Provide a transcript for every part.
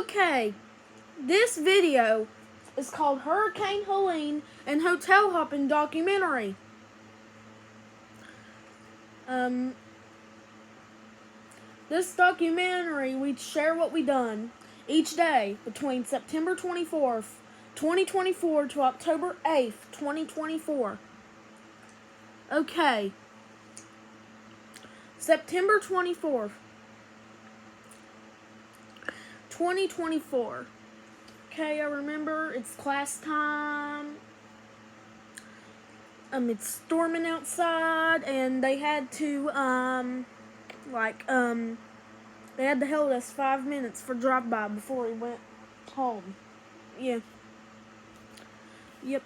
Okay, this video is called Hurricane Helene and Hotel Hopping Documentary. This documentary, we share what we done each day between September 24th, 2024 to October 8th, 2024. Okay, September 24th, 2024. Okay, I remember it's class time. It's storming outside, and they had to, they had to hold us 5 minutes for drive-by before we went home. Yeah. Yep.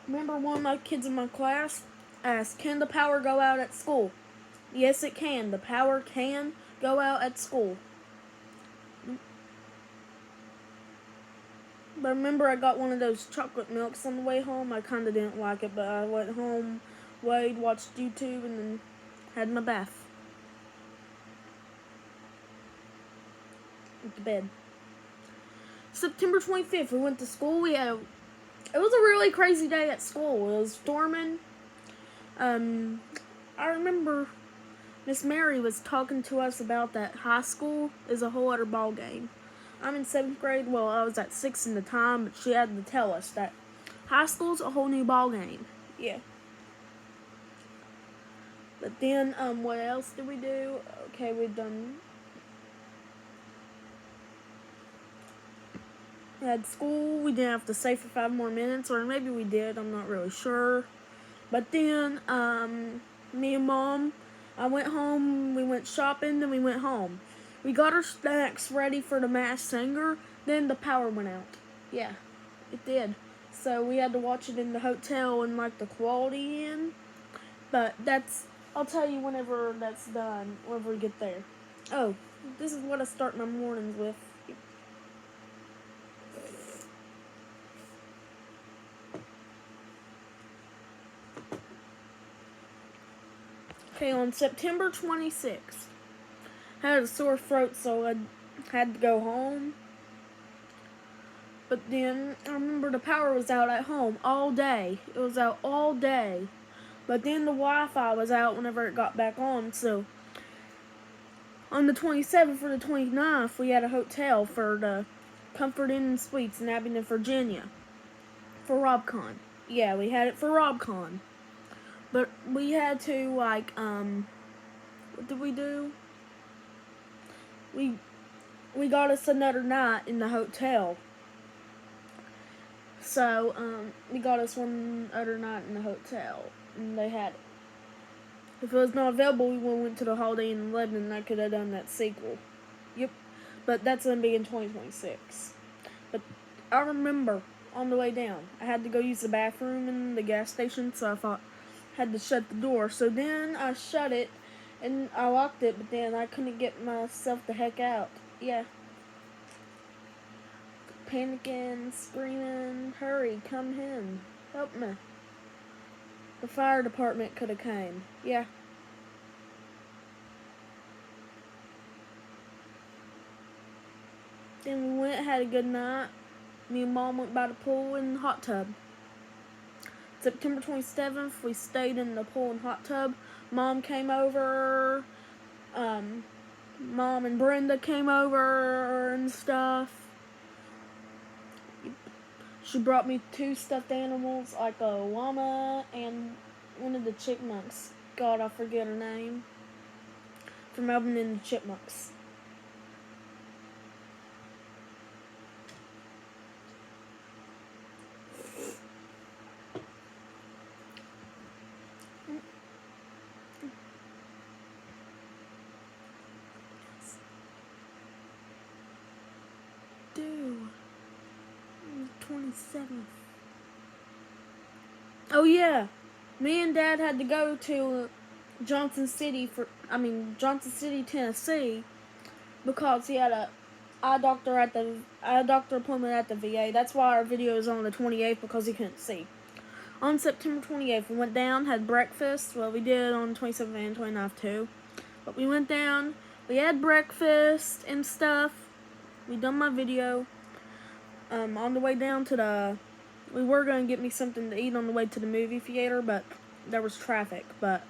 Remember one of my kids in my class asked, can the power go out at school? Yes, it can. The power can go out at school. But remember, I got one of those chocolate milks on the way home. I kind of didn't like it, but I went home, weighed, watched YouTube, and then had my bath. Went to bed. September 25th, we went to school. It was a really crazy day at school. It was storming. I remember Miss Mary was talking to us about that high school is a whole other ball game. I'm in 7th grade. Well, I was at 6 in the time, but she had to tell us that high school's a whole new ball game. Yeah. But then, what else did we do? Okay, we had school. We didn't have to stay for 5 more minutes, or maybe we did. I'm not really sure. But then, me and Mom, I went home. We went shopping, then we went home. We got our snacks ready for the Masked Singer. Then the power went out. Yeah, it did. So we had to watch it in the hotel and like the quality in. But I'll tell you whenever that's done, whenever we get there. Oh, this is what I start my mornings with. Okay, on September 26th, I had a sore throat, so I had to go home. But then I remember the power was out at home all day. It was out all day. But then the Wi-Fi was out whenever it got back on. So on the 27th or the 29th, we had a hotel for the Comfort Inn Suites in Abingdon, Virginia, for RobCon. Yeah, we had it for RobCon. But we had to, what did we do? We got us another night in the hotel. So, we got us one other night in the hotel, and they had it. If it was not available, we went to the Holiday Inn in Lebanon, and I could have done that sequel. Yep. But that's going to be in 2026. But I remember, on the way down, I had to go use the bathroom in the gas station, so I thought I had to shut the door. So then I shut it, and I locked it, but then I couldn't get myself the heck out. Yeah. Panicking, screaming, hurry, come in, help me. The fire department could have came. Yeah. Then we went, had a good night. Me and Mom went by the pool and the hot tub. September 27th, we stayed in the pool and hot tub. Mom came over. Mom and Brenda came over and stuff. She brought me 2 stuffed animals, like a llama and one of the chipmunks. God, I forget her name. From Alvin and the Chipmunks. Do 27th. Oh yeah, me and Dad had to go to Johnson City, Tennessee, because he had a eye doctor appointment at the VA. That's why our video is on the 28th, because he couldn't see. On September 28th, we went down, had breakfast. Well, we did on the 27th and 29th too. But we went down, we had breakfast and stuff. We done my video. On the way down to we were going to get me something to eat on the way to the movie theater, but there was traffic. But,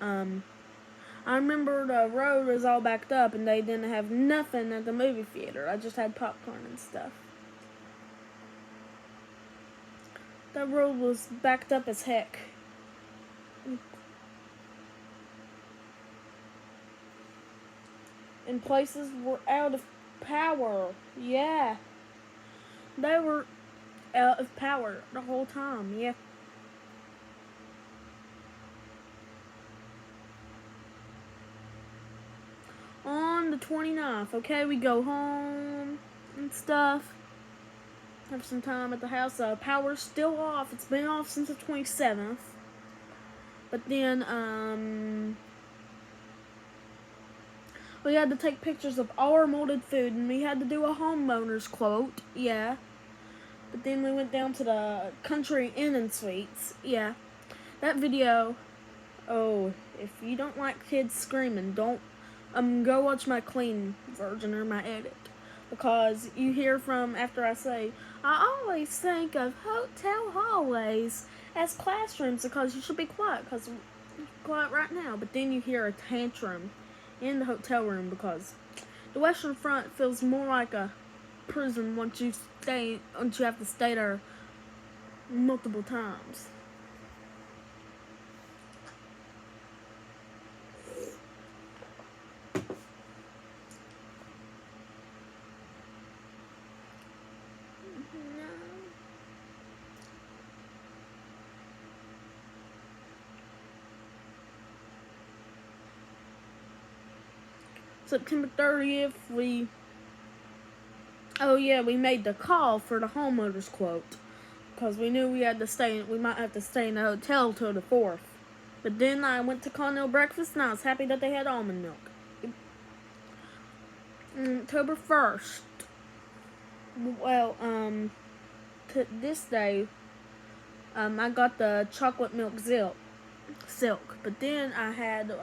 I remember the road was all backed up and they didn't have nothing at the movie theater. I just had popcorn and stuff. That road was backed up as heck. And places were out of power. Yeah. They were out of power the whole time. Yeah. On the 29th, okay, we go home and stuff. Have some time at the house. Power's still off. It's been off since the 27th. But then, we had to take pictures of all our molded food, and we had to do a homeowner's quote. Yeah. But then we went down to the Country Inn and Suites. Yeah. That video, oh, if you don't like kids screaming, don't, go watch my clean version or my edit. Because you hear from, after I say, I always think of hotel hallways as classrooms because you should be quiet, because you're quiet right now. But then you hear a tantrum in the hotel room because the Western Front feels more like a prison once you have to stay there multiple times. September 30th, we made the call for the homeowner's quote because we knew we might have to stay in the hotel till the 4th. But then I went to Continental Breakfast and I was happy that they had almond milk. October 1st, this day, I got the chocolate milk silk, but then I had the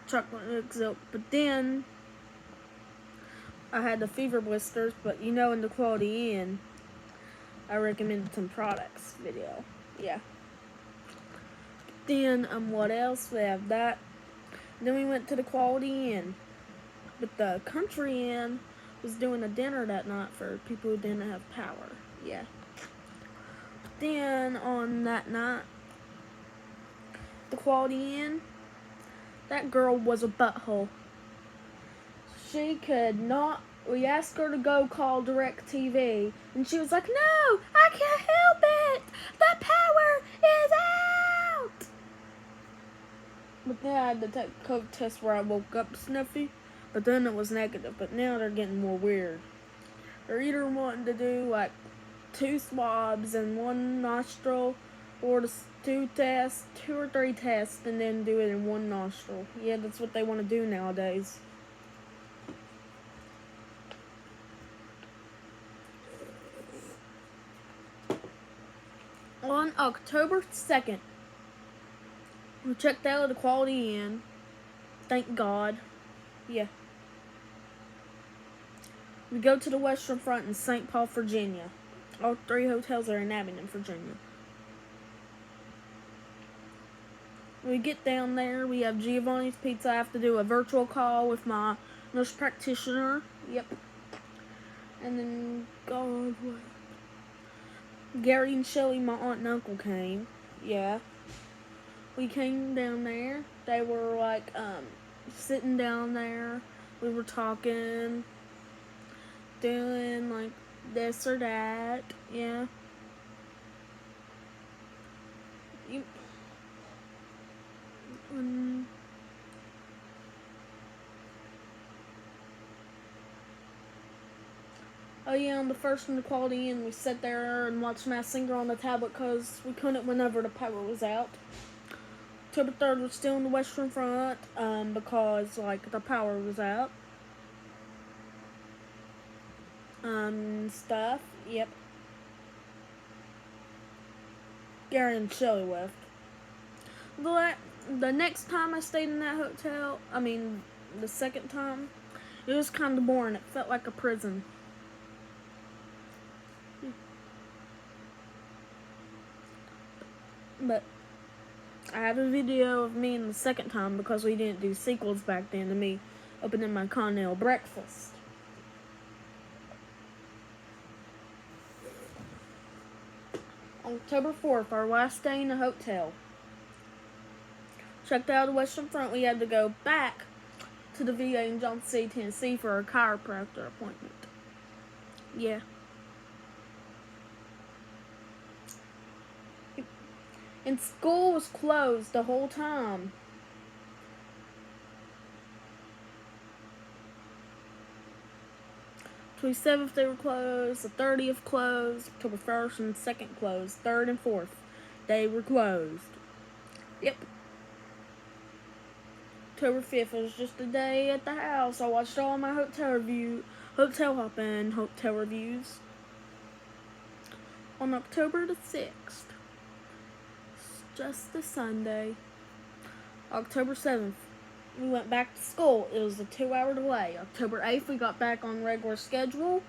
chocolate milk silk, but then I had the fever blisters. But in the Quality Inn, I recommended some products video. Yeah. Then what else? We have that. Then we went to the Quality Inn, but the Country Inn was doing a dinner that night for people who didn't have power. Yeah. Then on that night, the Quality Inn, that girl was a butthole. She could not. We asked her to go call DirecTV, and she was like, "No, I can't help it. The power is out." But then I had to take a COVID test where I woke up sniffy, but then it was negative. But now they're getting more weird. They're either wanting to do like 2 swabs in one nostril, or 2 or 3 tests, and then do it in one nostril. Yeah, that's what they want to do nowadays. On October 2nd, we checked out of the Quality Inn. Thank God. Yeah. We go to the Western Front in St. Paul, Virginia. All 3 hotels are in Abingdon, Virginia. We get down there. We have Giovanni's Pizza. I have to do a virtual call with my nurse practitioner. Yep. And then, God, what? Gary and Shelly, my aunt and uncle, came. Yeah. We came down there. They were like, sitting down there. We were talking, doing like this or that. Yeah. Oh yeah, on the first in the Quality Inn, we sat there and watched Masked Singer on the tablet because we couldn't whenever the power was out. October 3rd was still in the Western Front because like the power was out. Stuff. Yep. Gary and Shelly left. the next time I stayed in that hotel, the second time, it was kind of boring. It felt like a prison. But I have a video of me in the second time because we didn't do sequels back then, to me opening my Continental breakfast. October 4th, our last day in the hotel. Checked out of the Western Front. We had to go back to the VA in Johnson City, Tennessee for a chiropractor appointment. Yeah. And school was closed the whole time. The 27th they were closed, the 30th closed, October 1st and 2nd closed, 3rd and 4th they were closed. Yep. October 5th was just a day at the house. I watched all my hotel hopping hotel reviews. On October the 6th, just a Sunday, October 7th, we went back to school. It was a 2-hour delay. October 8th, we got back on regular schedule.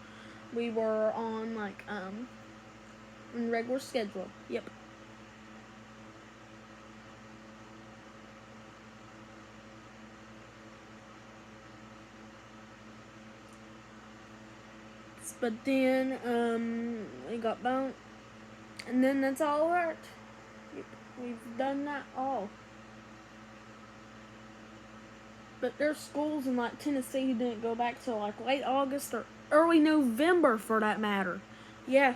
We were on, on regular schedule. Yep. But then, we got bumped. And then that's all worked. We've done that all. But there's schools in Tennessee who didn't go back till late August or early November for that matter. Yeah,